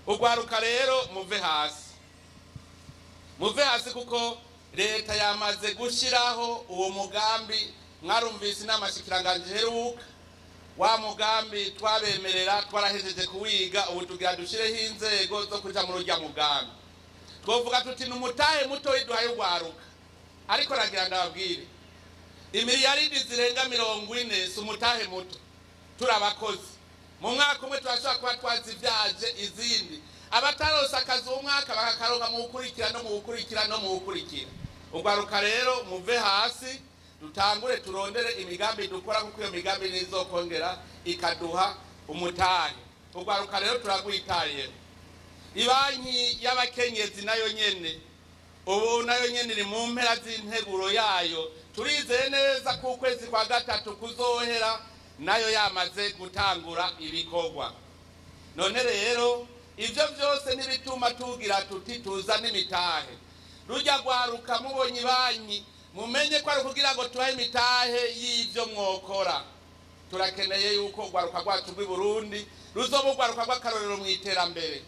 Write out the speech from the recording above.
ugwaruka rero muve hasi kuko leta yamaze gushiraho uwo mugambi mwarumvise n'amashikiranganje heruka wa mugambi twabemerera twarahejeje kuwiga ubu tugira dushireho inzego zo kuja mu rujya mugambi twovuga tuti numutahe muto iduhaye ugwaruka ariko ragira ndababwire imiliyaridi zirenga 40 sumutahe muto turabakozi mu mwaka umwe turashobora kuba twazivyaje izindi abatarosa akazi umwaka bakakaronka mu gukurikira ugwaruka rero muve hasi dutangure turondere imigambi dukora kuko iyo migambi nizokongera ikaduha umutahe ugwaruka rero turagwitaye ibanki y'abakenyezi nayo nyene ubu nayo nyene iri mu mpera z'integuro yayo turizeye neza ku kwezi kwa gatatu kuzohera nayo yamaze gutangura ibikorwa none rero ivyo byose nibituma tugira tuti tuzane imitahe rujya gwaruka mubonye ibanki mumenye ko ari kugira ngo tubahe imitahe y'ivyo mwokora turakeneye yuko gwaruka rwacu rw'i Burundi ruzoba gwaruka rw'akarorero mu iterambere